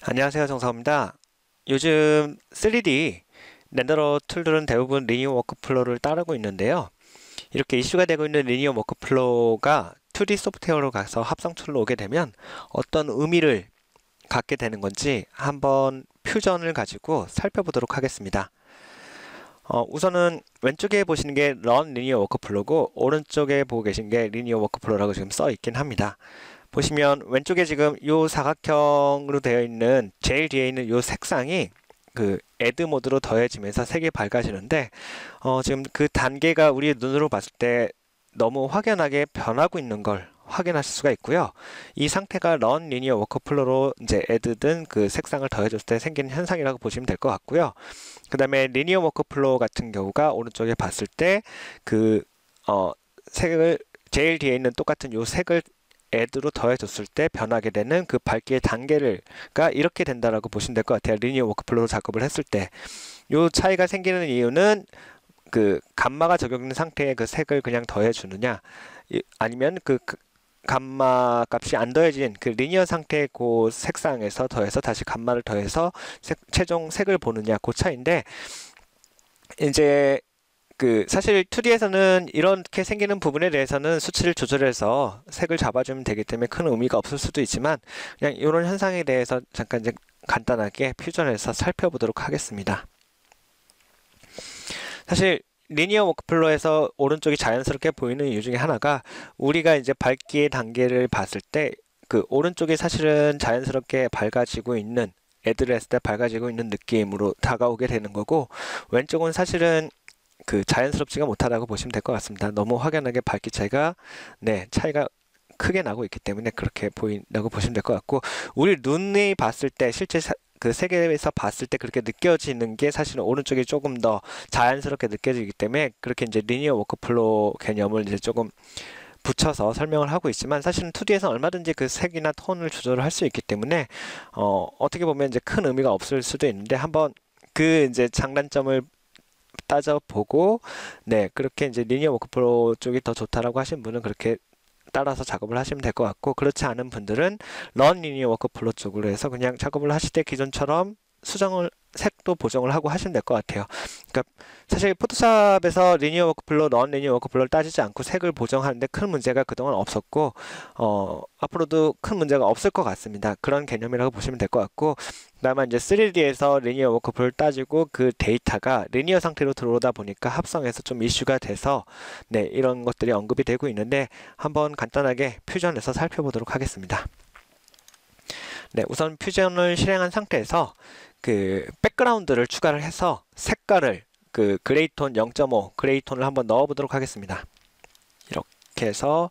안녕하세요, 정사입니다. 요즘 3D 렌더러 툴들은 대부분 리니어 워크플로우를 따르고 있는데요. 이렇게 이슈가 되고 있는 리니어 워크플로우가 2D 소프트웨어로 가서 합성 툴로 오게 되면 어떤 의미를 갖게 되는 건지 한번 퓨전을 가지고 살펴보도록 하겠습니다. 우선은 왼쪽에 보시는 게 Run 리니어 워크플로우고 오른쪽에 보고 계신 게 리니어 워크플로우라고 지금 써 있긴 합니다. 보시면 왼쪽에 지금 요 사각형으로 되어 있는 제일 뒤에 있는 요 색상이 그 애드 모드로 더해지면서 색이 밝아지는데 지금 그 단계가 우리 눈으로 봤을 때 너무 확연하게 변하고 있는 걸 확인하실 수가 있고요. 이 상태가 런 리니어 워크플로우로 이제 애드든 그 색상을 더해줬을 때 생기는 현상이라고 보시면 될 것 같고요. 그 다음에 리니어 워크플로우 같은 경우가 오른쪽에 봤을 때 그 색을 제일 뒤에 있는 똑같은 요 색을 애드로 더해줬을 때 변하게 되는 그 밝기의 단계가 이렇게 된다라고 보시면 될 것 같아요. 리니어 워크플로우 작업을 했을 때 요 차이가 생기는 이유는 그 감마가 적용된 상태의 그 색을 그냥 더해주느냐 아니면 그 감마 값이 안 더해진 그 리니어 상태의 그 색상에서 더해서 다시 감마를 더해서 최종 색을 보느냐 그 차이인데 이제 그 사실 2D에서는 이렇게 생기는 부분에 대해서는 수치를 조절해서 색을 잡아주면 되기 때문에 큰 의미가 없을 수도 있지만 그냥 이런 현상에 대해서 잠깐 이제 간단하게 퓨전해서 살펴보도록 하겠습니다. 사실 리니어 워크플로우에서 오른쪽이 자연스럽게 보이는 이유 중에 하나가 우리가 이제 밝기의 단계를 봤을 때 그 오른쪽이 사실은 자연스럽게 밝아지고 있는 애드를 했을 때 밝아지고 있는 느낌으로 다가오게 되는 거고 왼쪽은 사실은 그 자연스럽지가 못하다고 보시면 될 것 같습니다. 너무 확연하게 밝기 차이가 차이가 크게 나고 있기 때문에 그렇게 보인다고 보시면 될 것 같고 우리 눈이 봤을 때 실제 그 세계에서 봤을 때 그렇게 느껴지는 게 사실은 오른쪽이 조금 더 자연스럽게 느껴지기 때문에 그렇게 이제 리니어 워크플로우 개념을 이제 조금 붙여서 설명을 하고 있지만 사실은 2D에서 얼마든지 그 색이나 톤을 조절을 할 수 있기 때문에 어떻게 보면 이제 큰 의미가 없을 수도 있는데 한번 그 이제 장단점을 따져보고 그렇게 이제 리니어 워크플로우 쪽이 더 좋다라고 하신 분은 그렇게 따라서 작업을 하시면 될 것 같고 그렇지 않은 분들은 런 리니어 워크플로우 쪽으로 해서 그냥 작업을 하실 때 기존처럼 수정을 색도 보정을 하고 하시면 될 것 같아요. 그러니까 사실 포토샵에서 리니어 워크플로우, 넌 리니어 워크플로우를 따지지 않고 색을 보정하는데 큰 문제가 그동안 없었고 앞으로도 큰 문제가 없을 것 같습니다. 그런 개념이라고 보시면 될 것 같고 다만 이제 3D에서 리니어 워크플로우를 따지고 그 데이터가 리니어 상태로 들어오다 보니까 합성해서 좀 이슈가 돼서 이런 것들이 언급이 되고 있는데 한번 간단하게 퓨전해서 살펴보도록 하겠습니다. 우선 퓨전을 실행한 상태에서 그 백그라운드를 추가를 해서 색깔을 그 그레이톤 0.5 그레이톤을 한번 넣어 보도록 하겠습니다. 이렇게 해서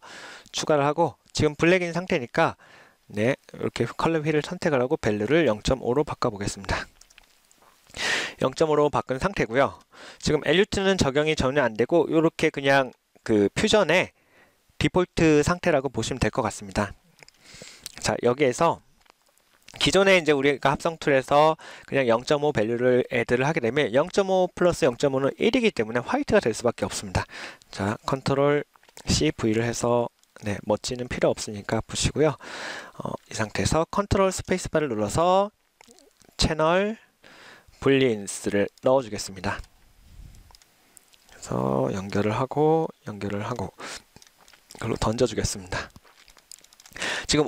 추가를 하고 지금 블랙인 상태니까 이렇게 컬러 휠을 선택을 하고 밸류를 0.5로 바꿔 보겠습니다. 0.5로 바꾼 상태고요. 지금 LUT는 적용이 전혀 안 되고 이렇게 그냥 그 퓨전의 디폴트 상태라고 보시면 될 것 같습니다. 자, 여기에서 기존에 이제 우리가 합성 툴에서 그냥 0.5 밸류를 애드를 하게 되면 0.5 플러스 0.5는 1이기 때문에 화이트가 될 수밖에 없습니다. 자, 컨트롤 C, V를 해서 멋지는 필요 없으니까 보시고요. 이 상태에서 컨트롤 스페이스바를 눌러서 채널 불리인스를 넣어주겠습니다. 그래서 연결을 하고 이걸로 던져주겠습니다. 지금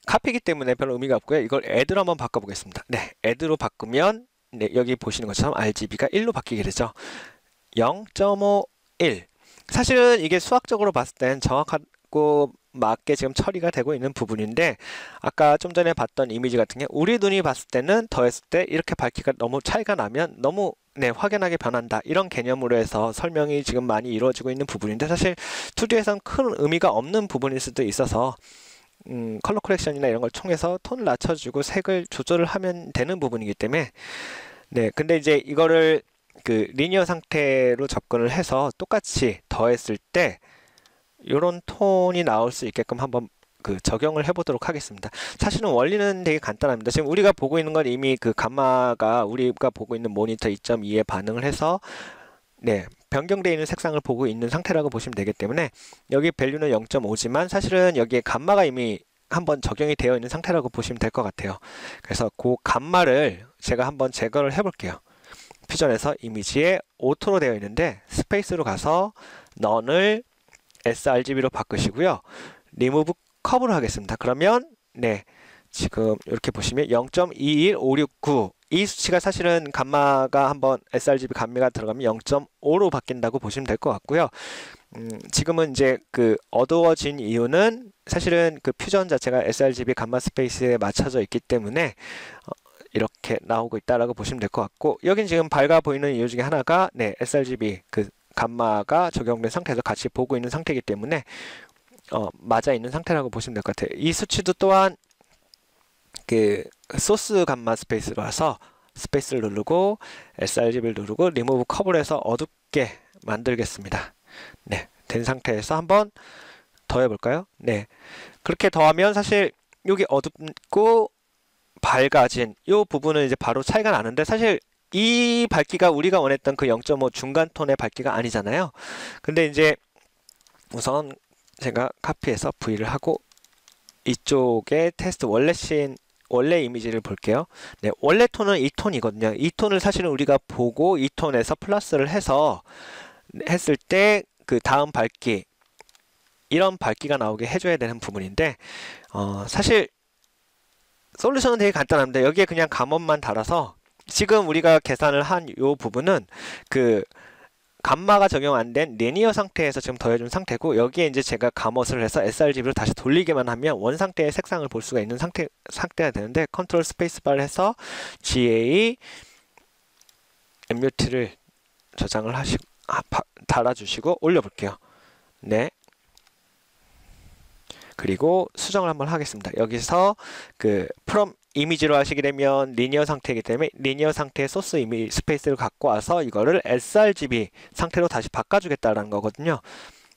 카피이기 때문에 별 의미가 없고요. 이걸 애드로 한번 바꿔보겠습니다. 애드로 바꾸면 여기 보시는 것처럼 RGB가 1로 바뀌게 되죠. 0.5, 1. 사실은 이게 수학적으로 봤을 땐 정확하고 맞게 지금 처리가 되고 있는 부분인데 아까 좀 전에 봤던 이미지 같은 게 우리 눈이 봤을 때는 더했을 때 이렇게 밝기가 너무 차이가 나면 너무 확연하게 변한다 이런 개념으로 해서 설명이 지금 많이 이루어지고 있는 부분인데 사실 2D에서는 큰 의미가 없는 부분일 수도 있어서 컬러 코렉션이나 이런 걸 통해서 톤을 낮춰주고 색을 조절을 하면 되는 부분이기 때문에 근데 이제 이거를 그 리니어 상태로 접근을 해서 똑같이 더했을 때 이런 톤이 나올 수 있게끔 한번 그 적용을 해보도록 하겠습니다. 사실은 원리는 되게 간단합니다. 지금 우리가 보고 있는 건 이미 그 감마가 우리가 보고 있는 모니터 2.2에 반응을 해서 변경되어 있는 색상을 보고 있는 상태라고 보시면 되기 때문에 여기 밸류는 0.5지만 사실은 여기에 감마가 이미 한번 적용이 되어 있는 상태라고 보시면 될 것 같아요. 그래서 그 감마를 제가 한번 제거를 해 볼게요. 퓨전에서 이미지에 오토로 되어 있는데 스페이스로 가서 none을 sRGB로 바꾸시고요. remove curve로 하겠습니다. 그러면 네, 지금 이렇게 보시면 0.21569 이 수치가 사실은 감마가 한번 sRGB 감마가 들어가면 0.5로 바뀐다고 보시면 될 것 같고요. 지금은 이제 그 어두워진 이유는 사실은 그 퓨전 자체가 sRGB 감마 스페이스에 맞춰져 있기 때문에 이렇게 나오고 있다라고 보시면 될 것 같고, 여긴 지금 밝아 보이는 이유 중에 하나가 네, sRGB 그 감마가 적용된 상태에서 같이 보고 있는 상태이기 때문에 맞아 있는 상태라고 보시면 될 것 같아요. 이 수치도 또한 그 소스 감마 스페이스로 와서 스페이스를 누르고 sRGB를 누르고 리무브 커브를 해서 어둡게 만들겠습니다. 네, 된 상태에서 한번 더 해볼까요? 네, 그렇게 더하면 사실 여기 어둡고 밝아진 이 부분은 이제 바로 차이가 나는데, 사실 이 밝기가 우리가 원했던 그 0.5 중간 톤의 밝기가 아니잖아요. 근데 이제 우선 제가 카피해서 V를 하고 이쪽에 테스트 원래 이미지를 볼게요. 네, 원래 톤은 이 톤이거든요. 이 톤을 사실은 우리가 보고 이 톤에서 플러스를 해서 했을 때 그 다음 밝기, 이런 밝기가 나오게 해줘야 되는 부분인데, 사실 솔루션은 되게 간단합니다. 여기에 그냥 감원만 달아서 지금 우리가 계산을 한 이 부분은 그 감마가 적용 안 된 리니어 상태에서 지금 더해준 상태고, 여기에 이제 제가 감옷을 해서 sRGB로 다시 돌리기만 하면 원 상태의 색상을 볼 수가 있는 상태가 되는데, 컨트롤 스페이스바를 해서 GA MUT를 저장을 달아주시고 올려볼게요. 네. 그리고 수정을 한번 하겠습니다. 여기서 그 from 이미지로 하시게 되면 리니어 상태이기 때문에 리니어 상태의 소스 이미지 스페이스를 갖고 와서 이거를 sRGB 상태로 다시 바꿔주겠다라는 거거든요.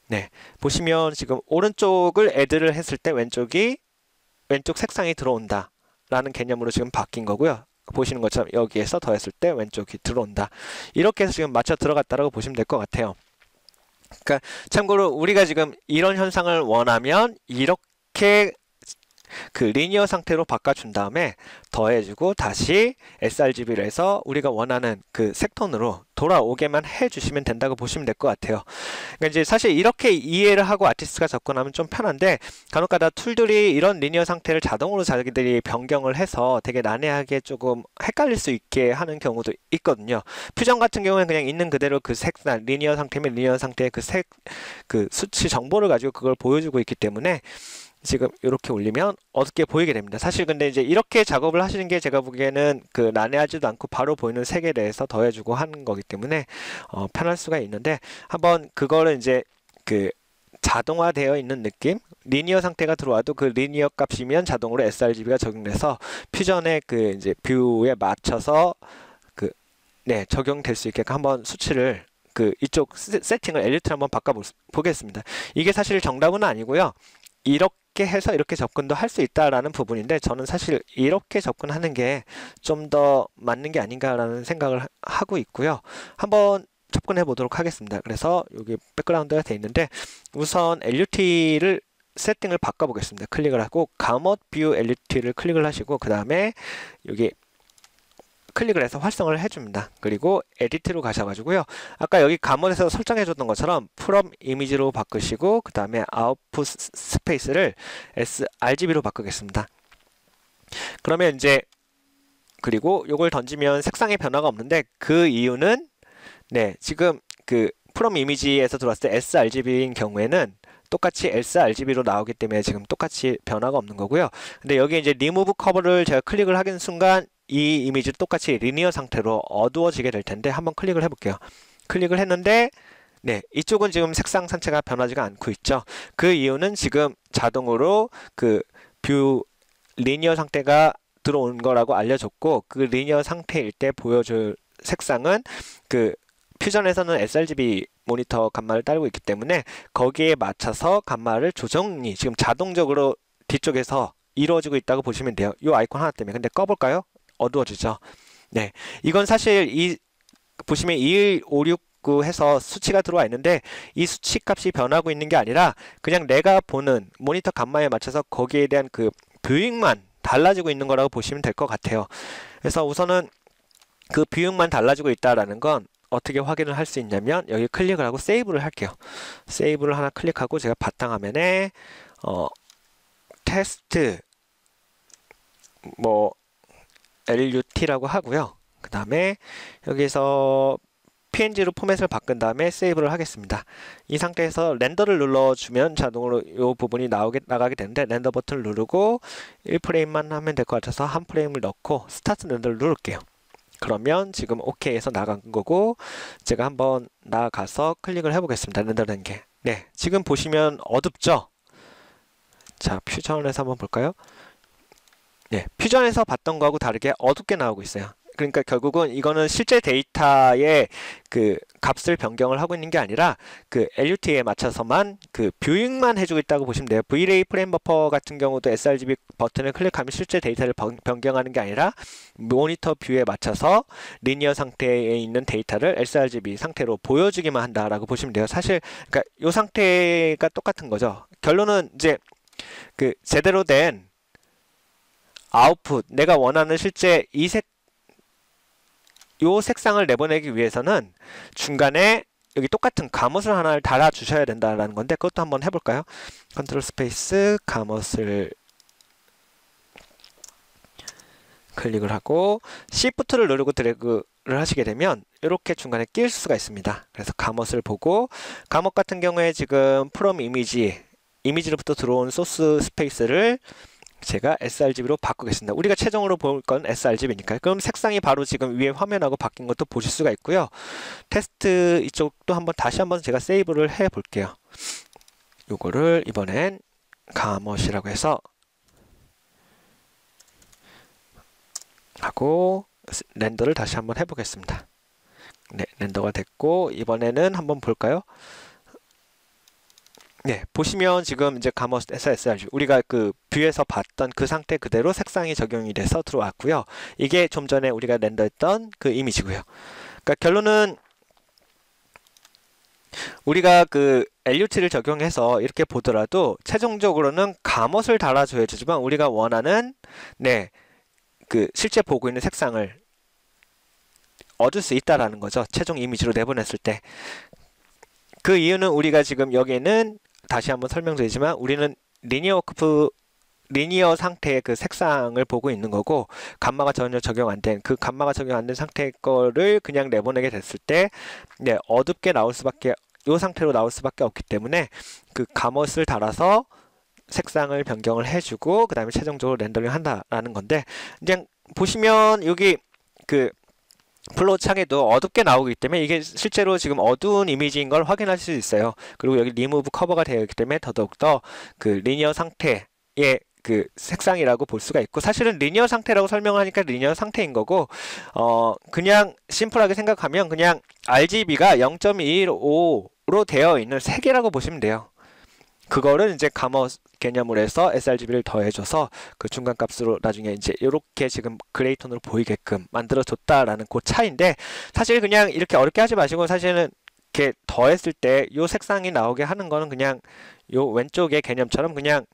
네, 보시면 지금 오른쪽을 add를 했을 때 왼쪽 색상이 들어온다 라는 개념으로 지금 바뀐 거고요. 보시는 것처럼 여기에서 더했을 때 왼쪽이 들어온다, 이렇게 해서 지금 맞춰 들어갔다라고 보시면 될 것 같아요. 그러니까 참고로 우리가 지금 이런 현상을 원하면 이렇게 그 리니어 상태로 바꿔준 다음에 더해주고 다시 sRGB를 해서 우리가 원하는 그 색톤으로 돌아오게만 해주시면 된다고 보시면 될 것 같아요. 그러니까 이제 사실 이렇게 이해를 하고 아티스트가 접근하면 좀 편한데, 간혹가다 툴들이 이런 리니어 상태를 자동으로 자기들이 변경을 해서 되게 난해하게 조금 헷갈릴 수 있게 하는 경우도 있거든요. 퓨전 같은 경우는 그냥 있는 그대로 그 색상, 리니어 상태면 리니어 상태의 그 수치 정보를 가지고 그걸 보여주고 있기 때문에 지금 이렇게 올리면 어둡게 보이게 됩니다. 사실 근데 이제 이렇게 작업을 하시는 게 제가 보기에는 그 난해하지도 않고 바로 보이는 색에 대해서 더해주고 하는 거기 때문에 편할 수가 있는데, 한번 그거를 이제 그 자동화되어 있는 느낌, 리니어 상태가 들어와도 그 리니어 값이면 자동으로 sRGB가 적용돼서 퓨전의 그 이제 뷰에 맞춰서 네, 적용될 수 있게끔 한번 수치를 이쪽 세팅을 엘리트를 한번 바꿔보겠습니다. 이게 사실 정답은 아니고요. 이렇게 해서 이렇게 접근도 할 수 있다라는 부분인데, 저는 사실 이렇게 접근하는 게 좀 더 맞는 게 아닌가라는 생각을 하고 있고요. 한번 접근해 보도록 하겠습니다. 그래서 여기 백그라운드가 되어 있는데, 우선 LUT를 세팅을 바꿔 보겠습니다. 클릭을 하고 감옷 뷰 LUT를 클릭을 하시고 그 다음에 여기 클릭을 해서 활성화를 해줍니다. 그리고 에디트로 가셔가지고요. 아까 여기 감옷에서 설정해줬던 것처럼 프롬 이미지로 바꾸시고 그 다음에 아웃풋 스페이스를 sRGB로 바꾸겠습니다. 그러면 이제 그리고 요걸 던지면 색상의 변화가 없는데, 그 이유는 네, 지금 그 프롬 이미지에서 들어왔을 때 sRGB인 경우에는 똑같이 sRGB로 나오기 때문에 지금 똑같이 변화가 없는 거고요. 근데 여기 이제 리무브 커버를 제가 클릭을 하는 순간 이 이미지도 똑같이 리니어 상태로 어두워지게 될 텐데, 한번 클릭을 해볼게요. 클릭을 했는데 네, 이쪽은 지금 색상 상태가 변하지가 않고 있죠. 그 이유는 지금 자동으로 그 뷰 리니어 상태가 들어온 거라고 알려줬고, 그 리니어 상태일 때 보여줄 색상은 그 퓨전에서는 sRGB 모니터 감마를 따르고 있기 때문에 거기에 맞춰서 감마를 조정이 지금 자동적으로 뒤쪽에서 이루어지고 있다고 보시면 돼요. 이 아이콘 하나 때문에. 근데 꺼볼까요? 어두워지죠. 네, 이건 사실 보시면 2156 있고 해서 수치가 들어와 있는데 이 수치 값이 변하고 있는 게 아니라 그냥 내가 보는 모니터 감마에 맞춰서 거기에 대한 그 뷰잉만 달라지고 있는 거라고 보시면 될 것 같아요. 그래서 우선은 그 뷰잉만 달라지고 있다라는 건 어떻게 확인을 할 수 있냐면 여기 클릭을 하고 세이브를 할게요. 세이브를 하나 클릭하고 제가 바탕화면에 테스트 뭐 LUT라고 하고요. 그 다음에 여기서 PNG로 포맷을 바꾼 다음에 세이브를 하겠습니다. 이 상태에서 렌더를 눌러주면 자동으로 이 부분이 나가게 되는데 렌더 버튼을 누르고 1프레임만 하면 될 것 같아서 한 프레임을 넣고 스타트 렌더를 누를게요. 그러면 지금 OK에서 나간 거고 제가 한번 나가서 클릭을 해보겠습니다. 렌더된 게. 네, 지금 보시면 어둡죠? 자, 퓨전에서 한번 볼까요? 네, 퓨전에서 봤던 거하고 다르게 어둡게 나오고 있어요. 그러니까 결국은 이거는 실제 데이터의 그 값을 변경을 하고 있는 게 아니라 그 LUT에 맞춰서만 그 뷰잉만 해주고 있다고 보시면 돼요. V-Ray 프레임 버퍼 같은 경우도 sRGB 버튼을 클릭하면 실제 데이터를 변경하는 게 아니라 모니터 뷰에 맞춰서 리니어 상태에 있는 데이터를 sRGB 상태로 보여주기만 한다라고 보시면 돼요. 사실 그러니까 이 상태가 똑같은 거죠. 결론은 이제 그 제대로 된 아웃풋, 내가 원하는 실제 요 색상을 내보내기 위해서는 중간에 여기 똑같은 가뭇을 하나를 달아 주셔야 된다라는 건데 그것도 한번 해볼까요? 컨트롤 스페이스 가뭇을 클릭을 하고 Shift를 누르고 드래그를 하시게 되면 이렇게 중간에 낄 수가 있습니다. 그래서 가뭇을 보고 가뭇 같은 경우에 지금 from 이미지로부터 들어온 소스 스페이스를 제가 sRGB로 바꾸겠습니다. 우리가 최종으로 볼 건 sRGB니까요. 그럼 색상이 바로 지금 위에 화면하고 바뀐 것도 보실 수가 있고요. 테스트 이쪽도 다시 한번 제가 세이브를 해 볼게요. 요거를 이번엔 가멋이라고 해서 하고 렌더를 다시 한번 해보겠습니다. 네, 렌더가 됐고 이번에는 한번 볼까요? 네, 보시면 지금 이제 가멋에서 sRGB 우리가 그 뷰에서 봤던 그 상태 그대로 색상이 적용이 돼서 들어왔고요. 이게 좀 전에 우리가 렌더했던 그 이미지고요. 그러니까 결론은 우리가 그 LUT를 적용해서 이렇게 보더라도 최종적으로는 가멋을 달아줘야 되지만 우리가 원하는 그 실제 보고 있는 색상을 얻을 수 있다라는 거죠. 최종 이미지로 내보냈을 때. 그 이유는 우리가 지금 여기에는 다시 한번 설명드리지만 우리는 리니어 상태의 그 색상을 보고 있는 거고 감마가 전혀 적용 안 된 그 감마가 적용 안 된 상태의 거를 그냥 내보내게 됐을 때 어둡게 나올 수밖에 이 상태로 나올 수밖에 없기 때문에 그 가멋을 달아서 색상을 변경을 해주고 그 다음에 최종적으로 렌더링 한다라는 건데 그냥 보시면 여기 그 플로우 창에도 어둡게 나오기 때문에 이게 실제로 지금 어두운 이미지인 걸 확인할 수 있어요. 그리고 여기 리무브 커버가 되어 있기 때문에 더더욱더 그 리니어 상태의 그 색상이라고 볼 수가 있고 사실은 리니어 상태라고 설명하니까 리니어 상태인 거고 그냥 심플하게 생각하면 그냥 RGB가 0.215로 되어 있는 색이라고 보시면 돼요. 그거를 이제 가멋 개념으로 해서 sRGB를 더해줘서 그 중간 값으로 나중에 이제 이렇게 지금 그레이 톤으로 보이게끔 만들어줬다라는 그 차이인데 사실 그냥 이렇게 어렵게 하지 마시고 사실은 이렇게 더했을 때 이 색상이 나오게 하는 거는 그냥 요 왼쪽의 개념처럼 그냥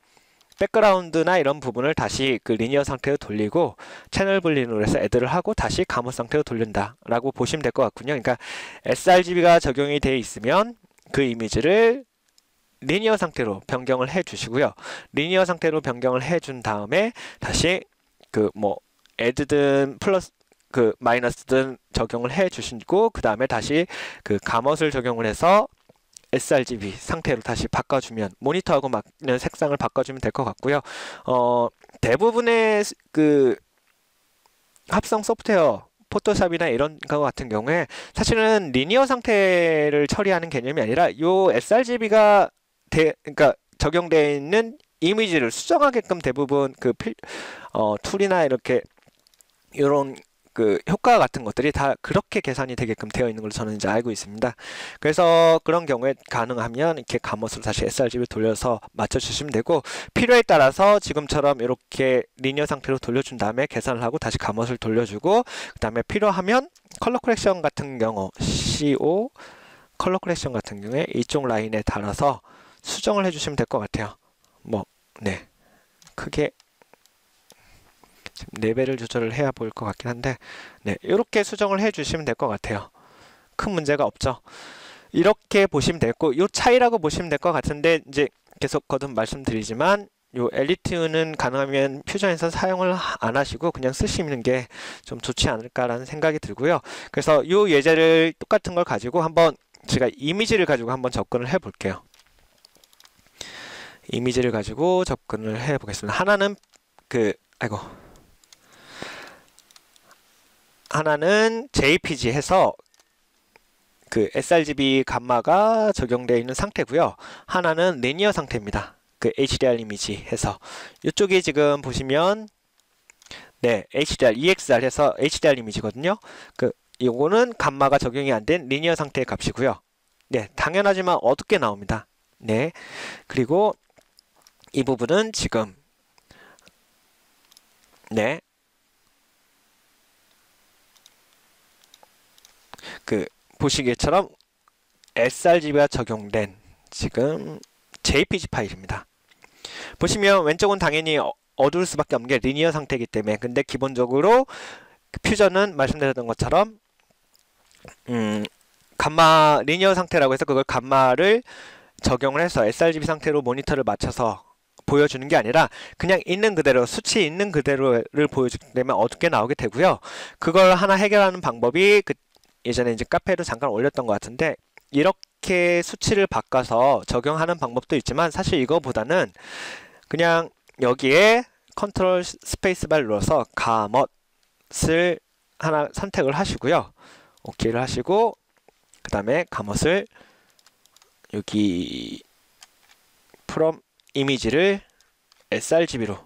백그라운드나 이런 부분을 다시 그 리니어 상태로 돌리고 채널 분리로 해서 애드를 하고 다시 가뭇 상태로 돌린다 라고 보시면 될 것 같군요. 그러니까 sRGB가 적용이 되어 있으면 그 이미지를 리니어 상태로 변경을 해 주시고요. 리니어 상태로 변경을 해 준 다음에 다시 그 뭐 애드든 플러스 그 마이너스든 적용을 해 주시고 그 다음에 다시 그 가멋을 적용을 해서 sRGB 상태로 다시 바꿔주면 모니터하고 맞는 색상을 바꿔주면 될 것 같고요. 대부분의 그 합성 소프트웨어 포토샵이나 이런 거 같은 경우에 사실은 리니어 상태를 처리하는 개념이 아니라 요 sRGB가 그러니까 적용되어 있는 이미지를 수정하게끔 대부분 그 툴이나 이렇게 이런 그 효과 같은 것들이 다 그렇게 계산이 되게끔 되어 있는 걸로 저는 이제 알고 있습니다. 그래서 그런 경우에 가능하면 이렇게 가멋으로 다시 sRGB 돌려서 맞춰주시면 되고 필요에 따라서 지금처럼 이렇게 리니어 상태로 돌려준 다음에 계산을 하고 다시 가멋을 돌려주고 그 다음에 필요하면 컬러 코렉션 같은 경우 CO 컬러 커렉션 같은 경우에 이쪽 라인에 달아서 수정을 해주시면 될 것 같아요. 네, 크게 레벨을 조절을 해야 보일 것 같긴 한데, 네, 이렇게 수정을 해주시면 될 것 같아요. 큰 문제가 없죠. 이렇게 보시면 되고, 요 차이라고 보시면 될 것 같은데, 이제 계속 거듭 말씀드리지만, 요 엘리트는 가능하면 퓨전에서 사용을 안 하시고 그냥 쓰시는 게 좀 좋지 않을까라는 생각이 들고요. 그래서 요 예제를 똑같은 걸 가지고 한번 제가 이미지를 가지고 한번 접근을 해 볼게요. 이미지를 가지고 접근을 해 보겠습니다. 하나는 JPG 해서 그 sRGB 감마가 적용되어 있는 상태고요. 하나는 리니어 상태입니다. 그 HDR 이미지 해서 이쪽이 지금 보시면 네, HDR, EXR 해서 HDR 이미지거든요. 요거는 감마가 적용이 안 된 리니어 상태의 값이고요. 네, 당연하지만 어둡게 나옵니다. 네, 그리고 이 부분은 지금 네, 보시기처럼 sRGB가 적용된 지금 JPG 파일입니다. 보시면 왼쪽은 당연히 어두울 수밖에 없는 게 리니어 상태이기 때문에, 근데 기본적으로 퓨전은 말씀드렸던 것처럼 감마 리니어 상태라고 해서 그걸 감마를 적용을 해서 sRGB 상태로 모니터를 맞춰서 보여주는 게 아니라 그냥 있는 그대로, 수치 있는 그대로를 보여주기 때문에 어둡게 나오게 되고요. 그걸 하나 해결하는 방법이 예전에 이제 카페에도 잠깐 올렸던 것 같은데, 이렇게 수치를 바꿔서 적용하는 방법도 있지만 사실 이거보다는 그냥 여기에 컨트롤 스페이스바를 눌러서 가멋을 하나 선택을 하시고요. 오케이를 하시고 그 다음에 가멋을 여기 from 이미지를 sRGB로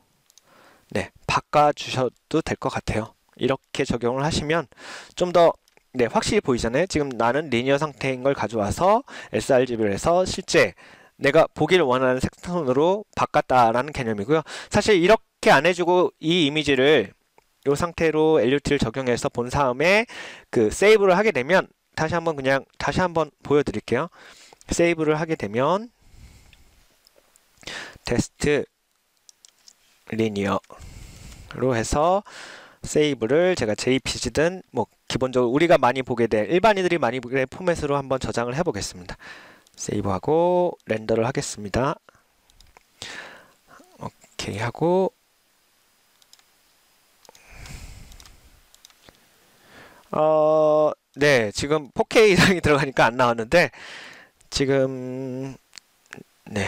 네, 바꿔주셔도 될 것 같아요. 이렇게 적용을 하시면 좀 더 네, 확실히 보이잖아요. 지금 나는 리니어 상태인 걸 가져와서 sRGB를 해서 실제 내가 보기를 원하는 색톤으로 바꿨다라는 개념이고요. 사실 이렇게 안 해주고 이 이미지를 이 상태로 LUT를 적용해서 본 다음에 세이브를 하게 되면 다시 한번 보여드릴게요. 세이브를 하게 되면 테스트 리니어로 해서 세이브를 제가 JPG든 기본적으로 우리가 많이 보게 될 일반인들이 많이 보게 될 포맷으로 한번 저장을 해 보겠습니다. 세이브하고 렌더를 하겠습니다. 오케이 하고 네, 지금 4K 이상이 들어가니까 안 나왔는데 지금 네,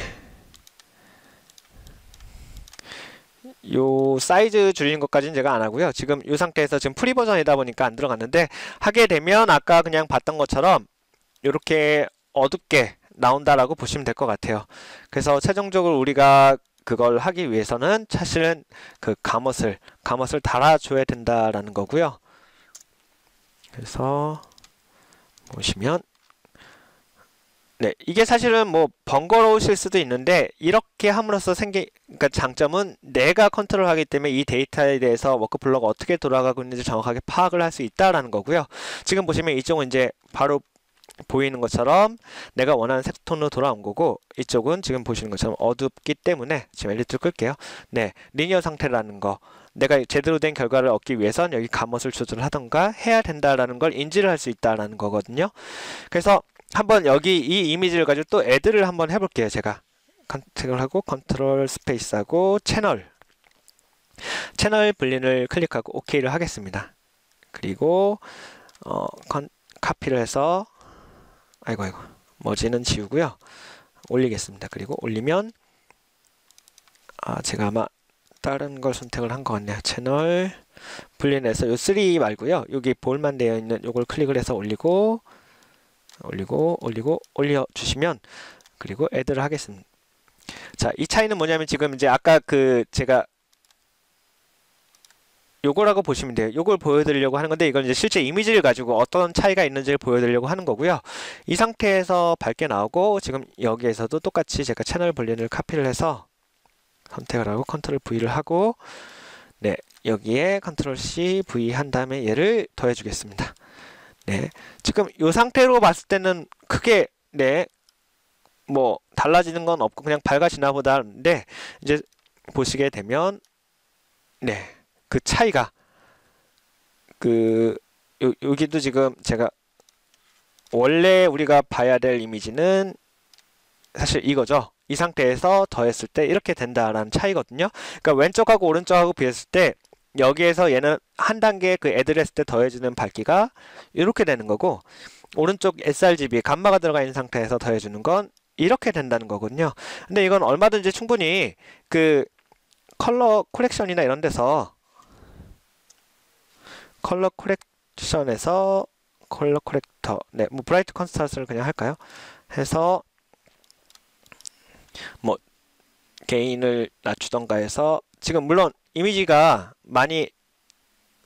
요 사이즈 줄이는 것까지는 제가 안 하고요. 지금 이 상태에서 지금 프리 버전이다 보니까 안 들어갔는데, 하게 되면 아까 그냥 봤던 것처럼 이렇게 어둡게 나온다라고 보시면 될 것 같아요. 그래서 최종적으로 우리가 그걸 하기 위해서는 사실은 가멋을 달아줘야 된다라는 거고요. 그래서 보시면 네, 이게 사실은 번거로우실 수도 있는데, 이렇게 함으로써 그러니까 장점은 내가 컨트롤하기 때문에 이 데이터에 대해서 워크플로우가 어떻게 돌아가고 있는지 정확하게 파악을 할 수 있다라는 거고요. 지금 보시면 이쪽은 이제 바로 보이는 것처럼 내가 원하는 색톤으로 돌아온 거고, 이쪽은 지금 보시는 것처럼 어둡기 때문에 지금 엘리트를 끌게요. 네, 리니어 상태라는 거, 내가 제대로 된 결과를 얻기 위해선 여기 가멋을 조절을 하던가 해야 된다라는 걸 인지를 할 수 있다라는 거거든요. 그래서 한번 여기 이 이미지를 가지고 또 애드를 한번 해볼게요. 제가 컨택을 하고 컨트롤 스페이스하고 채널 분린을 클릭하고 OK를 하겠습니다. 그리고 카피를 해서 머지는 지우고요. 올리겠습니다. 그리고 올리면 제가 아마 다른 걸 선택을 한 것 같네요. 채널 분린해서 요 3 말고요. 여기 볼만 되어 있는 요걸 클릭을 해서 올리고 올려주시면, 그리고 애드를 하겠습니다. 자, 이 차이는 뭐냐면 지금 이제 아까 제가 요거라고 보시면 돼요. 요걸 보여드리려고 하는 건데, 이건 이제 실제 이미지를 가지고 어떤 차이가 있는지를 보여드리려고 하는 거고요. 이 상태에서 밝게 나오고, 지금 여기에서도 똑같이 제가 채널 분린을 카피를 해서 선택을 하고 컨트롤 V를 하고, 네, 여기에 컨트롤 C, V 한 다음에 얘를 더해 주겠습니다. 네, 지금 이 상태로 봤을 때는 크게 네, 뭐 달라지는 건 없고 그냥 밝아지나 보다인데 이제 보시게 되면 네, 그 차이가 그 여기도 지금 제가 원래 우리가 봐야 될 이미지는 사실 이거죠. 이 상태에서 더했을 때 이렇게 된다라는 차이거든요. 그러니까 왼쪽하고 오른쪽하고 비했을 때 여기에서 얘는 한 단계 그 애들 했을 때 더해주는 밝기가 이렇게 되는 거고 오른쪽 sRGB 감마가 들어가 있는 상태에서 더해주는 건 이렇게 된다는 거거든요. 근데 이건 얼마든지 충분히 그 컬러 코렉션이나 이런 데서 컬러 코렉션에서 컬러 코렉터 네, 뭐 브라이트 컨트라스트를 그냥 할까요? 해서 뭐 게인을 낮추던가 해서 지금 물론 이미지가 많이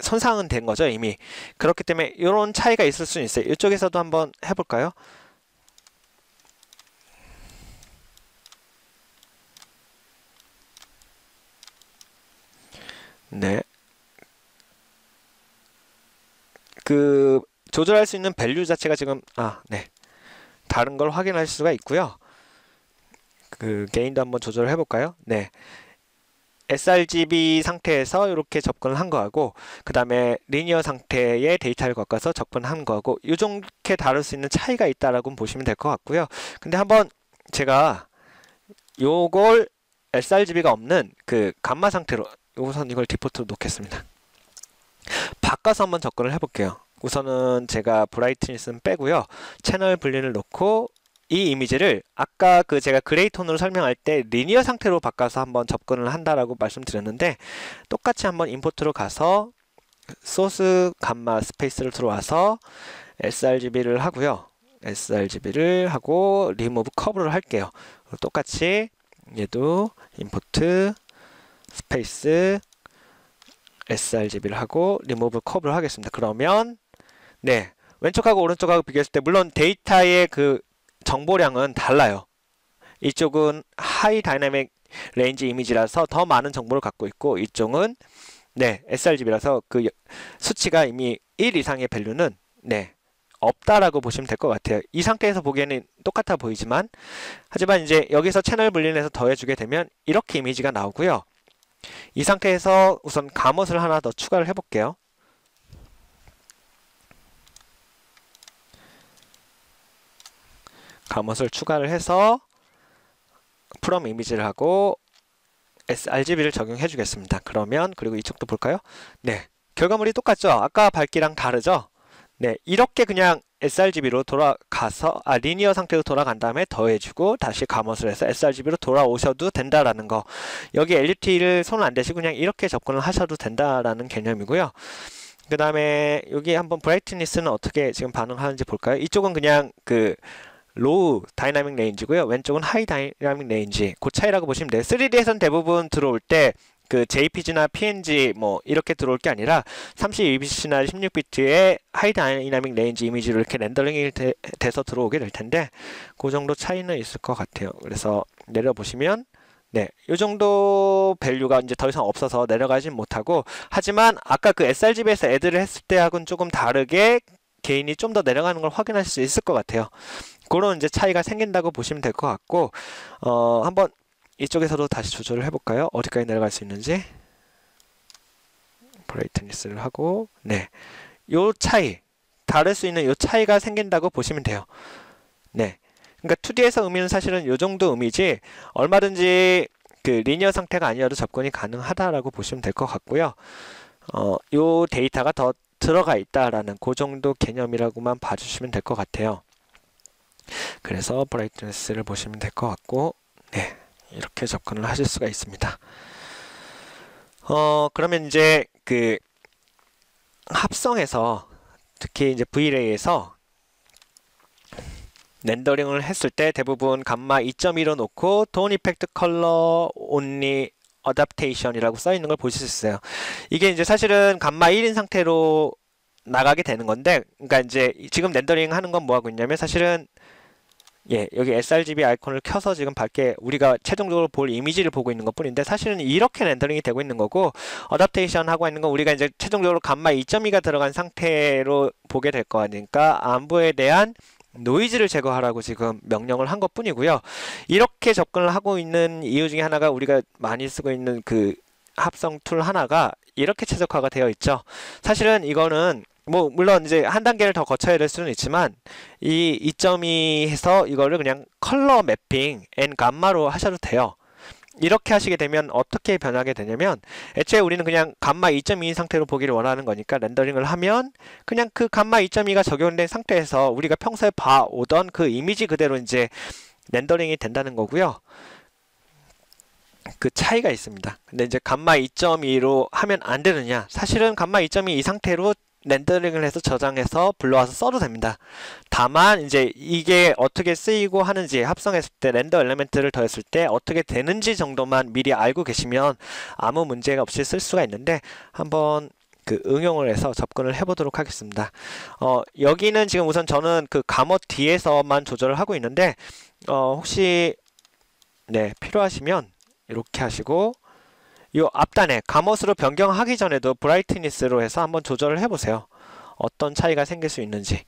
손상은 된 거죠 이미. 그렇기 때문에 이런 차이가 있을 수 있어요. 이쪽에서도 한번 해볼까요? 네. 그 조절할 수 있는 밸류 자체가 지금 네. 다른 걸 확인할 수가 있고요. 그 게인도 한번 조절을 해볼까요? 네. sRGB 상태에서 이렇게 접근을 한 거하고 그 다음에 리니어 상태의 데이터를 바꿔서 접근한 거하고 이렇게 다룰 수 있는 차이가 있다라고 보시면 될 것 같고요. 근데 한번 제가 요걸 sRGB가 없는 그 감마 상태로 우선 이걸 디포트로 놓겠습니다. 바꿔서 한번 접근을 해볼게요. 우선은 제가 브라이트니스는 빼고요. 채널 분리를 놓고 이 이미지를 아까 그 제가 그레이 톤으로 설명할 때 리니어 상태로 바꿔서 한번 접근을 한다라고 말씀드렸는데 똑같이 한번 임포트로 가서 소스 감마 스페이스를 들어와서 sRGB를 하고요. sRGB를 하고 리무브 커브를 할게요. 똑같이 얘도 임포트 스페이스 sRGB를 하고 리무브 커브를 하겠습니다. 그러면 네, 왼쪽하고 오른쪽하고 비교했을 때 물론 데이터의 그 정보량은 달라요. 이쪽은 하이 다이내믹 레인지 이미지라서 더 많은 정보를 갖고 있고 이쪽은 네, sRGB라서 그 수치가 이미 1 이상의 밸류는 네, 없다라고 보시면 될 것 같아요. 이 상태에서 보기에는 똑같아 보이지만 하지만 이제 여기서 채널 분리해서 더해주게 되면 이렇게 이미지가 나오고요. 이 상태에서 우선 감옷을 하나 더 추가를 해볼게요. 감옷을 추가를 해서 from 이미지를 하고 sRGB를 적용해 주겠습니다. 그러면 그리고 이쪽도 볼까요? 네, 결과물이 똑같죠? 아까 밝기랑 다르죠? 네, 이렇게 그냥 sRGB로 돌아가서 리니어 상태로 돌아간 다음에 더해주고 다시 감옷을 해서 sRGB로 돌아오셔도 된다라는 거. 여기 LUT를 손을 안 대시고 그냥 이렇게 접근을 하셔도 된다라는 개념이고요. 그 다음에 여기 한번 브라이트니스는 어떻게 지금 반응하는지 볼까요? 이쪽은 그냥 그 로우 다이나믹 레인지고요. 왼쪽은 하이 다이나믹 레인지. 그 차이라고 보시면 돼요. 3D에선 대부분 들어올 때 그 JPG나 PNG 뭐 이렇게 들어올 게 아니라 32비트나 16비트의 하이 다이나믹 레인지 이미지로 이렇게 렌더링이 돼서 들어오게 될 텐데 그 정도 차이는 있을 것 같아요. 그래서 내려보시면 네, 이 정도 밸류가 이제 더 이상 없어서 내려가진 못하고 하지만 아까 그 sRGB에서 애드를 했을 때하고는 조금 다르게 게인이 좀 더 내려가는 걸 확인하실 수 있을 것 같아요. 그런 이제 차이가 생긴다고 보시면 될 것 같고 한번 이쪽에서도 다시 조절을 해볼까요? 어디까지 내려갈 수 있는지 브라이트니스를 하고 네, 요 차이 다를 수 있는 요 차이가 생긴다고 보시면 돼요. 네, 그러니까 2D에서 의미는 사실은 요 정도 의미지 얼마든지 그 리니어 상태가 아니어도 접근이 가능하다라고 보시면 될 것 같고요. 요 데이터가 더 들어가 있다라는 그 정도 개념이라고만 봐주시면 될 것 같아요. 그래서 브라이트니스를 보시면 될 것 같고 네, 이렇게 접근을 하실 수가 있습니다. 그러면 이제 그 합성에서 특히 이제 V-Ray에서 렌더링을 했을 때 대부분 감마 2.1로 놓고 Tone Effect Color Only Adaptation이라고 써 있는 걸 보실 수 있어요. 이게 이제 사실은 감마 1인 상태로 나가게 되는 건데, 그러니까 이제 지금 렌더링 하는 건 뭐 하고 있냐면 사실은 예, 여기 sRGB 아이콘을 켜서 지금 밝게 우리가 최종적으로 볼 이미지를 보고 있는 것 뿐인데 사실은 이렇게 렌더링이 되고 있는 거고 어댑테이션 하고 있는 건 우리가 이제 최종적으로 감마 2.2가 들어간 상태로 보게 될 거니까 안부에 대한 노이즈를 제거하라고 지금 명령을 한 것 뿐이고요. 이렇게 접근을 하고 있는 이유 중에 하나가 우리가 많이 쓰고 있는 그 합성 툴 하나가 이렇게 최적화가 되어 있죠. 사실은 이거는 뭐 물론 이제 한 단계를 더 거쳐야 될 수는 있지만 이 2.2에서 이거를 그냥 컬러 매핑 앤 감마로 하셔도 돼요. 이렇게 하시게 되면 어떻게 변하게 되냐면 애초에 우리는 그냥 감마 2.2인 상태로 보기를 원하는 거니까 렌더링을 하면 그냥 그 감마 2.2가 적용된 상태에서 우리가 평소에 봐오던 그 이미지 그대로 이제 렌더링이 된다는 거고요. 그 차이가 있습니다. 근데 이제 감마 2.2로 하면 안 되느냐? 사실은 감마 2.2 이 상태로 렌더링을 해서 저장해서 불러와서 써도 됩니다. 다만 이제 이게 어떻게 쓰이고 하는지 합성했을 때 렌더 엘리멘트를 더했을 때 어떻게 되는지 정도만 미리 알고 계시면 아무 문제가 없이 쓸 수가 있는데 한번 그 응용을 해서 접근을 해보도록 하겠습니다. 여기는 지금 우선 저는 그 감어 뒤에서만 조절을 하고 있는데 혹시 네 필요하시면 이렇게 하시고 이 앞단에 감옷으로 변경하기 전에도 브라이트니스로 해서 한번 조절을 해보세요. 어떤 차이가 생길 수 있는지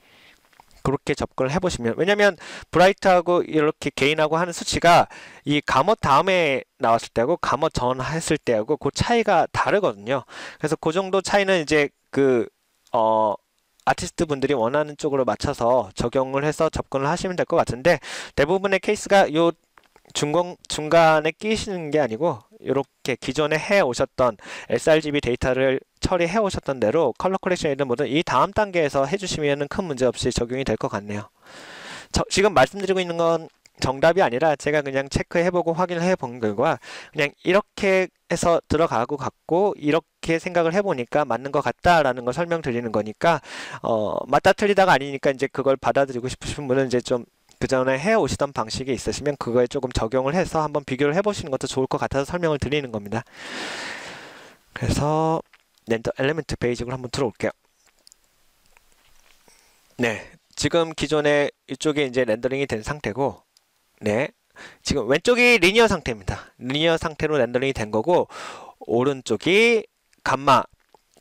그렇게 접근을 해보시면 왜냐면 브라이트하고 이렇게 게인하고 하는 수치가 이 감옷 다음에 나왔을 때하고 감옷 전 했을 때하고 그 차이가 다르거든요. 그래서 그 정도 차이는 이제 그 아티스트 분들이 원하는 쪽으로 맞춰서 적용을 해서 접근을 하시면 될 것 같은데 대부분의 케이스가 요 중간에 끼시는 게 아니고 이렇게 기존에 해 오셨던 sRGB 데이터를 처리해 오셨던 대로 컬러 컬렉션이든 뭐든 이 다음 단계에서 해주시면 큰 문제 없이 적용이 될 것 같네요. 지금 말씀드리고 있는 건 정답이 아니라 제가 그냥 체크해보고 확인을 해본 결과 그냥 이렇게 해서 들어가고 같고 이렇게 생각을 해보니까 맞는 것 같다라는 걸 설명드리는 거니까 맞다 틀리다가 아니니까 이제 그걸 받아들이고 싶으신 분은 이제 좀 그 전에 해오시던 방식이 있으시면 그거에 조금 적용을 해서 한번 비교를 해보시는 것도 좋을 것 같아서 설명을 드리는 겁니다. 그래서 렌더 엘리멘트 베이직으로 한번 들어올게요. 네, 지금 기존에 이쪽에 이제 렌더링이 된 상태고, 네, 지금 왼쪽이 리니어 상태입니다. 리니어 상태로 렌더링이 된 거고, 오른쪽이 감마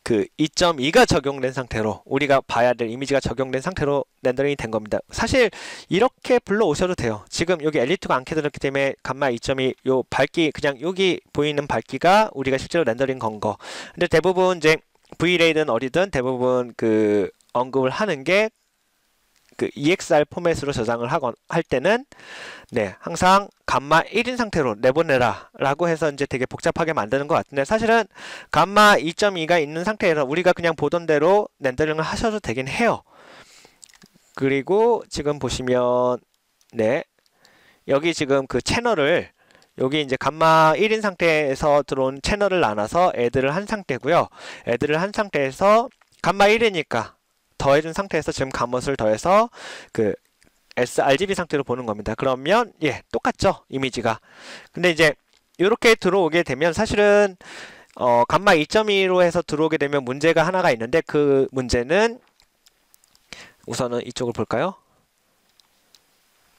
그 2.2가 적용된 상태로 우리가 봐야 될 이미지가 적용된 상태로 렌더링이 된 겁니다. 사실 이렇게 불러오셔도 돼요. 지금 여기 엘리트가 않게 들었기 때문에 감마 2.2 요 밝기 그냥 여기 보이는 밝기가 우리가 실제로 렌더링 건 거. 근데 대부분 이제 V레이든 어디든 대부분 그 언급을 하는 게 그 EXR 포맷으로 저장을 할 때는 네, 항상 감마 1인 상태로 내보내라 라고 해서 이제 되게 복잡하게 만드는 것 같은데 사실은 감마 2.2가 있는 상태에서 우리가 그냥 보던 대로 렌더링을 하셔도 되긴 해요. 그리고 지금 보시면 네, 여기 지금 그 채널을 여기 이제 감마 1인 상태에서 들어온 채널을 나눠서 애드를 한 상태고요. 애드를 한 상태에서 감마 1이니까 더해준 상태에서 지금 감옷을 더해서 그 sRGB 상태로 보는 겁니다. 그러면 예 똑같죠 이미지가. 근데 이제 이렇게 들어오게 되면 사실은 감마 2.2로 해서 들어오게 되면 문제가 하나가 있는데 그 문제는 우선은 이쪽을 볼까요?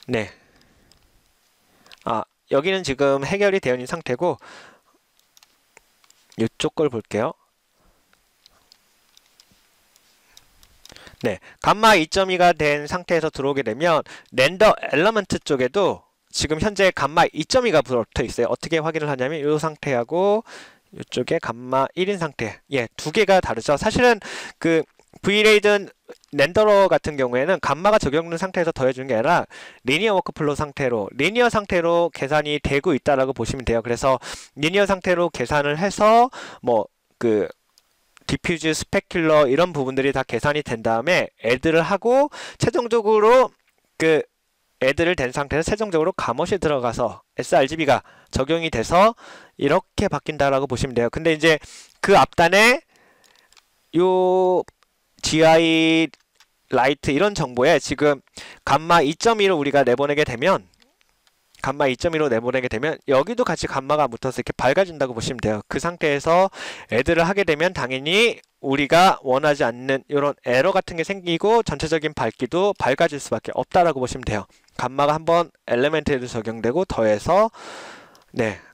네. 여기는 지금 해결이 되어 있는 상태고 이쪽 걸 볼게요. 네, 감마 2.2가 된 상태에서 들어오게 되면 렌더 엘리먼트 쪽에도 지금 현재 감마 2.2가 붙어 있어요. 어떻게 확인을 하냐면 이 상태하고 이쪽에 감마 1인 상태, 예, 두 개가 다르죠. 사실은 그 V레이든 렌더러 같은 경우에는 감마가 적용된 상태에서 더해주는 게 아니라 리니어 워크플로우 상태로 리니어 상태로 계산이 되고 있다라고 보시면 돼요. 그래서 리니어 상태로 계산을 해서 뭐 그 디퓨즈, 스페큘러 이런 부분들이 다 계산이 된 다음에 애드를 하고 최종적으로 그 애드를 된 상태에서 최종적으로 감옷이 들어가서 sRGB가 적용이 돼서 이렇게 바뀐다라고 보시면 돼요. 근데 이제 그 앞단에 요 GI 라이트 이런 정보에 지금 감마 2.2로 우리가 내보내게 되면 감마 2.2로 내보내게 되면 여기도 같이 감마가 붙어서 이렇게 밝아진다고 보시면 돼요. 그 상태에서 애드를 하게 되면 당연히 우리가 원하지 않는 이런 에러 같은 게 생기고 전체적인 밝기도 밝아질 수밖에 없다라고 보시면 돼요. 감마가 한번 엘리멘트에도 적용되고 더해서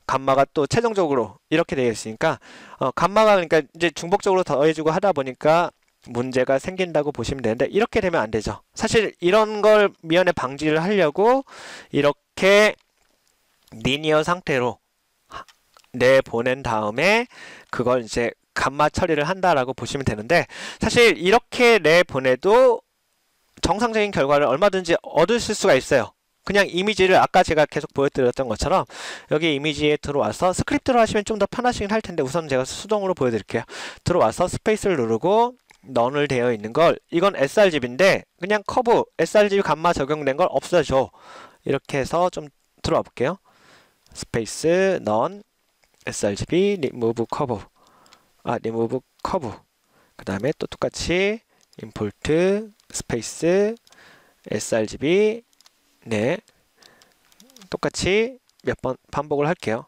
감마가 또 최종적으로 이렇게 되어 있으니까 감마가 그러니까 이제 중복적으로 더해주고 하다 보니까 문제가 생긴다고 보시면 되는데 이렇게 되면 안 되죠. 사실 이런 걸 미연에 방지를 하려고 이렇게 리니어 상태로 내보낸 다음에 그걸 이제 감마 처리를 한다라고 보시면 되는데 사실 이렇게 내보내도 정상적인 결과를 얼마든지 얻으실 수가 있어요. 그냥 이미지를 아까 제가 계속 보여드렸던 것처럼 여기 이미지에 들어와서 스크립트로 하시면 좀 더 편하시긴 할 텐데 우선 제가 수동으로 보여드릴게요. 들어와서 스페이스를 누르고 넌을 되어 있는 걸 이건 sRGB인데 그냥 커브 sRGB 감마 적용된 걸 없애줘. 이렇게 해서 좀 들어와 볼게요. 스페이스 넌 sRGB remove curve remove curve 그 다음에 또 똑같이 import 스페이스 sRGB 똑같이 몇 번 반복을 할게요.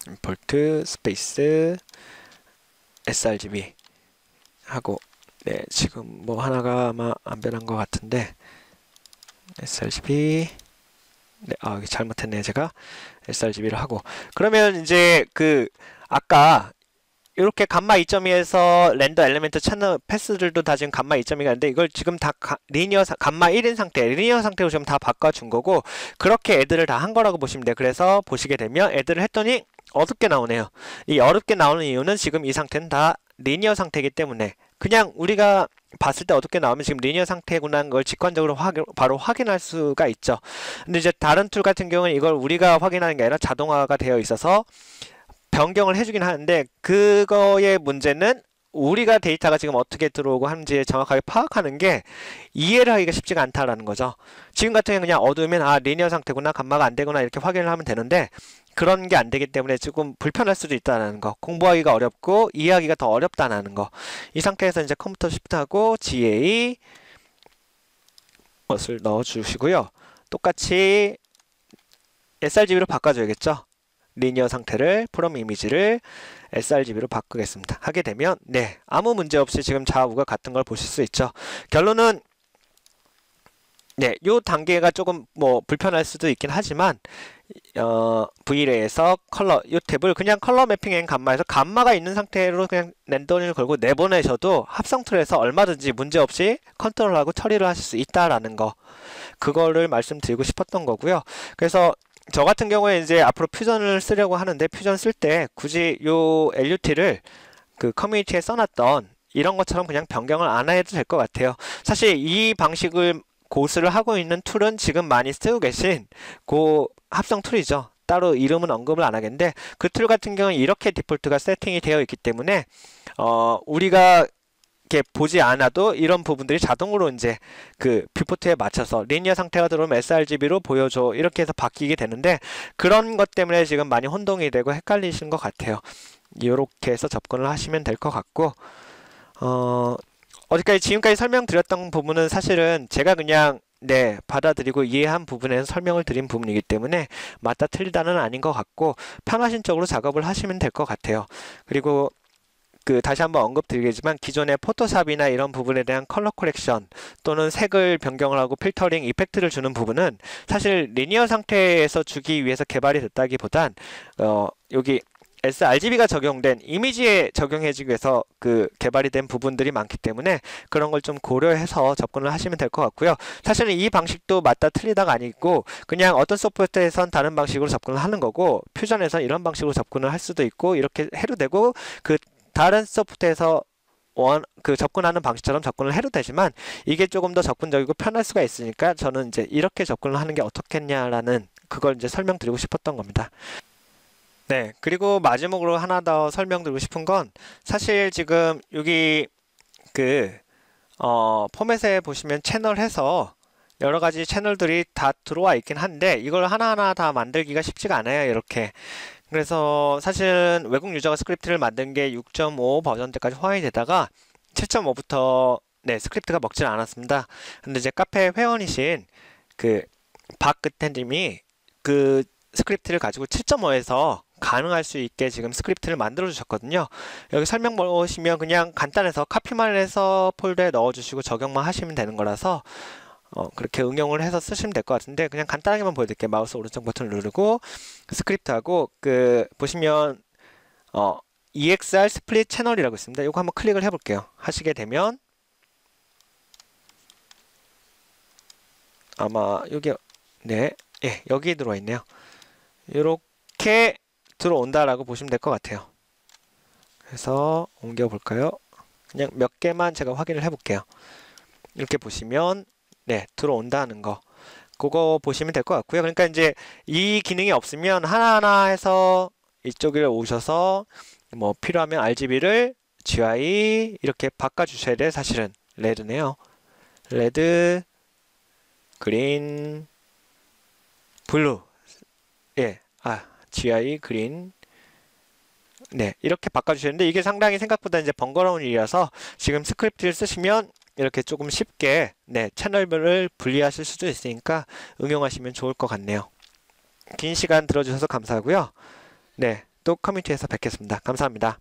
import 스페이스 sRGB 하고 지금 뭐 하나가 아마 안 변한 것 같은데 sRGB 잘못했네요. 제가 sRGB를 하고 그러면 이제 아까 이렇게 감마 2.2에서 렌더 엘리멘트 채널 패스들도 다 지금 감마 2.2가 있는데 이걸 지금 다 리니어 감마 1인 상태, 리니어 상태로 지금 다 바꿔준 거고 그렇게 애들을 다 한 거라고 보시면 돼요. 그래서 보시게 되면 애들을 했더니 어둡게 나오네요. 이 어둡게 나오는 이유는 지금 이 상태는 다 리니어 상태이기 때문에 그냥 우리가 봤을 때 어둡게 나오면 지금 리니어 상태구나 하는 걸 직관적으로 바로 확인할 수가 있죠. 근데 이제 다른 툴 같은 경우는 이걸 우리가 확인하는 게 아니라 자동화가 되어 있어서 변경을 해주긴 하는데 그거의 문제는 우리가 데이터가 지금 어떻게 들어오고 하는지 정확하게 파악하는 게 이해를 하기가 쉽지가 않다라는 거죠. 지금 같은 경우는 그냥 어두우면 리니어 상태구나 감마가 안 되구나 이렇게 확인을 하면 되는데 그런 게 안 되기 때문에 조금 불편할 수도 있다는 거, 공부하기가 어렵고 이해하기가 더 어렵다는 거. 이 상태에서 이제 컴퓨터 시프트하고 GA 것을 넣어 주시고요. 똑같이 sRGB로 바꿔줘야겠죠. 리니어 상태를 프롬 이미지를 sRGB로 바꾸겠습니다. 하게 되면 아무 문제 없이 지금 좌우가 같은 걸 보실 수 있죠. 결론은 요 단계가 조금 뭐 불편할 수도 있긴 하지만 Vlay에서 컬러 요 탭을 그냥 컬러 매핑 앤 감마에서 감마가 있는 상태로 그냥 랜더링을 걸고 내보내셔도 합성 툴에서 얼마든지 문제 없이 컨트롤하고 처리를 하실 수 있다라는 거 그거를 말씀드리고 싶었던 거고요. 그래서 저 같은 경우에 이제 앞으로 퓨전을 쓰려고 하는데 퓨전 쓸 때 굳이 요 LUT를 커뮤니티에 써놨던 이런 것처럼 그냥 변경을 안 해도 될 것 같아요. 사실 이 방식을 고수를 하고 있는 툴은 지금 많이 쓰고 계신 합성 툴이죠. 따로 이름은 언급을 안 하겠는데 그 툴 같은 경우는 이렇게 디폴트가 세팅이 되어 있기 때문에 우리가 이렇게 보지 않아도 이런 부분들이 자동으로 이제 뷰포트에 맞춰서 리니어 상태가 들어오면 sRGB로 보여줘 이렇게 해서 바뀌게 되는데 그런 것 때문에 지금 많이 혼동이 되고 헷갈리시는 것 같아요. 이렇게 해서 접근을 하시면 될 것 같고 지금까지 설명드렸던 부분은 사실은 제가 그냥 받아들이고 이해한 부분에서 설명을 드린 부분이기 때문에 맞다 틀리다는 아닌 것 같고 편하신 쪽으로 작업을 하시면 될 것 같아요. 그리고 다시 한번 언급드리겠지만 기존의 포토샵이나 이런 부분에 대한 컬러 코렉션 또는 색을 변경을 하고 필터링, 이펙트를 주는 부분은 사실 리니어 상태에서 주기 위해서 개발이 됐다기보단 여기 sRGB가 적용된 이미지에 적용해주기 위해서 개발이 된 부분들이 많기 때문에 그런 걸 좀 고려해서 접근을 하시면 될 것 같고요. 사실은 이 방식도 맞다 틀리다가 아니고 그냥 어떤 소프트웨어에선 다른 방식으로 접근을 하는 거고 퓨전에선 이런 방식으로 접근을 할 수도 있고 이렇게 해도 되고 다른 소프트에서 접근하는 방식처럼 접근을 해도 되지만 이게 조금 더 접근적이고 편할 수가 있으니까 저는 이제 이렇게 접근을 하는 게 어떻겠냐라는 그걸 이제 설명드리고 싶었던 겁니다. 그리고 마지막으로 하나 더 설명드리고 싶은 건 사실 지금 여기 포맷에 보시면 채널 해서 여러 가지 채널들이 다 들어와 있긴 한데 이걸 하나하나 다 만들기가 쉽지가 않아요. 이렇게. 그래서 사실은 외국 유저가 스크립트를 만든 게 6.5 버전 때까지 호환이 되다가 7.5부터 스크립트가 먹질 않았습니다. 근데 이제 카페 회원이신 박끝태님이 스크립트를 가지고 7.5에서 가능할 수 있게 지금 스크립트를 만들어 주셨거든요. 여기 설명 보시면 그냥 간단해서 카피만 해서 폴더에 넣어 주시고 적용만 하시면 되는 거라서 그렇게 응용을 해서 쓰시면 될 것 같은데, 그냥 간단하게만 보여드릴게요. 마우스 오른쪽 버튼을 누르고 스크립트하고 보시면 EXR 스플릿 채널이라고 있습니다. 이거 한번 클릭을 해볼게요. 하시게 되면 아마 여기 여기 들어와 있네요. 이렇게 들어온다라고 보시면 될 것 같아요. 그래서 옮겨 볼까요? 그냥 몇 개만 제가 확인을 해볼게요. 이렇게 보시면 들어온다는 거, 그거 보시면 될 것 같고요. 그러니까 이제 이 기능이 없으면 하나하나 해서 이쪽에 오셔서 뭐 필요하면 RGB를 GY 이렇게 바꿔주셔야 돼요. 사실은 레드네요. 레드, 그린, 블루, GI, 그린, 이렇게 바꿔주셨는데, 이게 상당히 생각보다 이제 번거로운 일이라서 지금 스크립트를 쓰시면 이렇게 조금 쉽게 채널별을 분리하실 수도 있으니까 응용하시면 좋을 것 같네요. 긴 시간 들어주셔서 감사하고요. 또 커뮤니티에서 뵙겠습니다. 감사합니다.